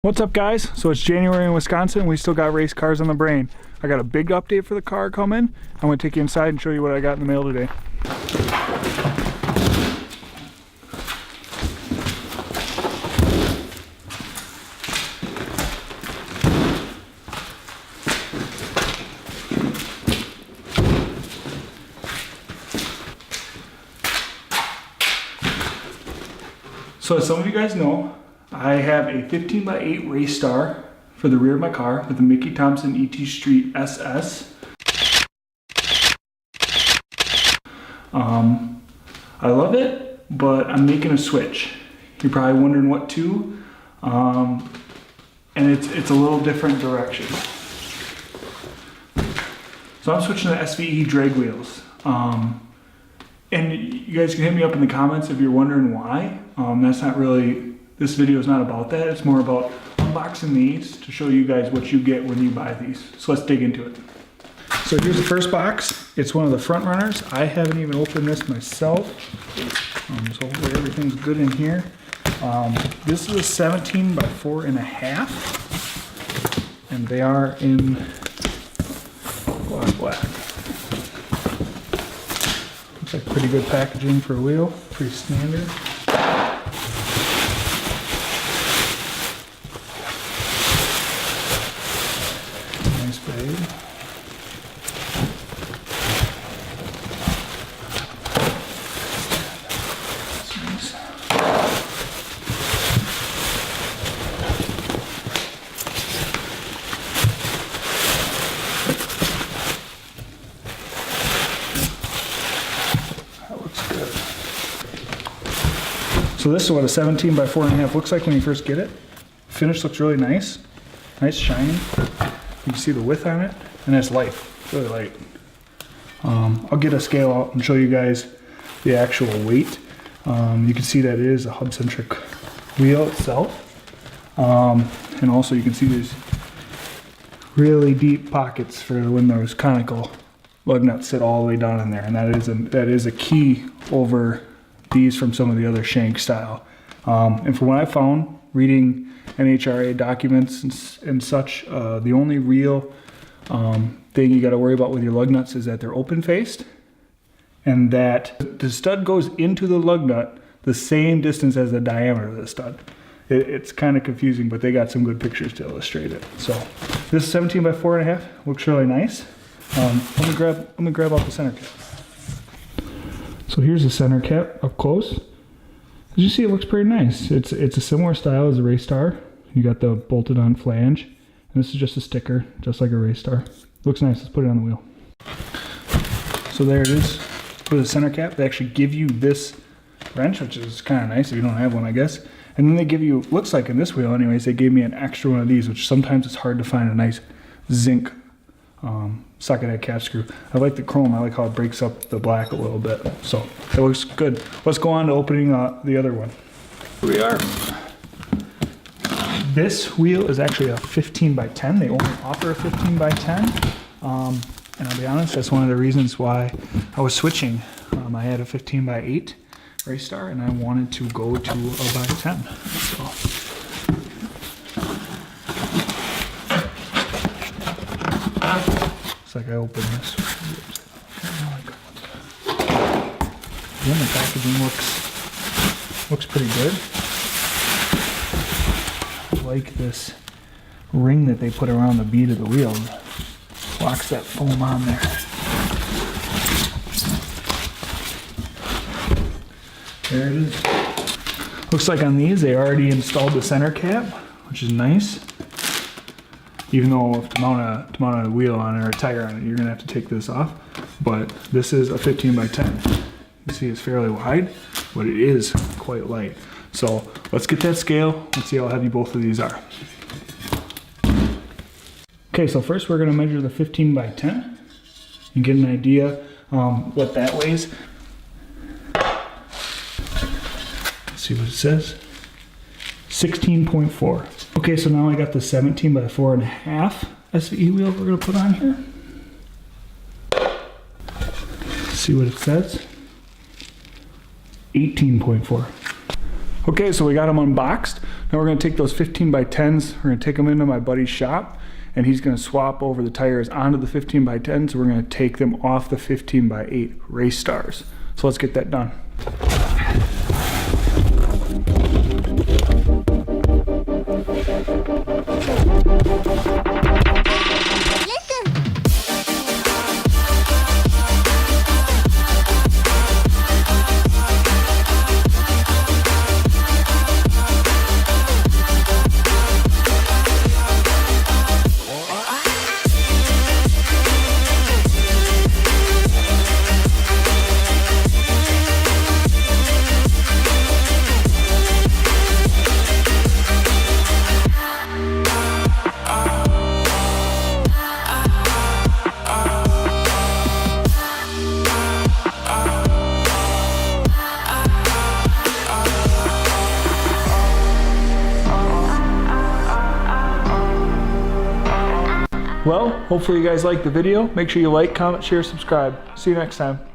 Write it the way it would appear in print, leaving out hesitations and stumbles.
What's up, guys? So it's January in Wisconsin. We still got race cars on the brain. I got a big update for the car coming. I'm going to take you inside and show you what I got in the mail today. So as some of you guys know, I have a 15x8 race star for the rear of my car with a Mickey Thompson ET Street SS. I love it, but I'm making a switch. You're probably wondering what to, and it's a little different direction. So I'm switching to SVE drag wheels. And you guys can hit me up in the comments if you're wondering why. That's not really, this video is not about that. It's more about unboxing these to show you guys what you get when you buy these. So let's dig into it. So here's the first box. It's one of the front runners. I haven't even opened this myself. So hopefully everything's good in here. This is a 17 by 4.5. And they are in black. Looks like pretty good packaging for a wheel. Pretty standard. Nice bag. Nice. That looks good. So this is what a 17 by 4.5 looks like when you first get it. Finish looks really nice. Nice shiny. You can see the width on it, and it's light. It's really light. I'll get a scale out and show you guys the actual weight. You can see that it is a hub-centric wheel itself. And also you can see there's really deep pockets for when those conical lug nuts sit all the way down in there. And that is a key over these from some of the other shank style. And from what I found, reading NHRA documents and such, the only real thing you got to worry about with your lug nuts is that they're open faced, and that the stud goes into the lug nut the same distance as the diameter of the stud. It's kind of confusing, but they got some good pictures to illustrate it. So this 17 by 4.5 looks really nice. Let me grab out the center cap. So here's the center cap up close. As you see, it looks pretty nice. It's a similar style as a race star. You got the bolted on flange, and this is just a sticker, just like a race star. Looks nice. Let's put it on the wheel. So there it is for the center cap. They actually give you this wrench, which is kind of nice if you don't have one, I guess. And then they give you, looks like in this wheel anyways, they gave me an extra one of these, which sometimes it's hard to find a nice zinc socket head cap screw. I like the chrome. I like how it breaks up the black a little bit. So it looks good. Let's go on to opening the other one. Here we are. This wheel is actually a 15 by 10. They only offer a 15 by 10. And I'll be honest, that's one of the reasons why I was switching. I had a 15 by 8 race star, and I wanted to go to a by 10. So. It's like I opened this. Again, the packaging looks pretty good. I like this ring that they put around the bead of the wheel. Locks that foam on there. There it is. Looks like on these they already installed the center cap, which is nice. Even though to mount a wheel on it or a tire on it, you're gonna have to take this off. But this is a 15 by 10. You see it's fairly wide, but it is quite light. So let's get that scale. Let's see how heavy both of these are. Okay, so first we're gonna measure the 15 by 10 and get an idea what that weighs. Let's see what it says. 16.4. Okay, so now I got the 17 by 4.5 SVE wheel we're gonna put on here. Let's see what it says. 18.4. Okay, so we got them unboxed. Now we're gonna take those 15 by 10s, we're gonna take them into my buddy's shop, and he's gonna swap over the tires onto the 15 by 10s. We're gonna take them off the 15 by 8 race stars. So let's get that done. Well, hopefully you guys liked the video. Make sure you like, comment, share, subscribe. See you next time.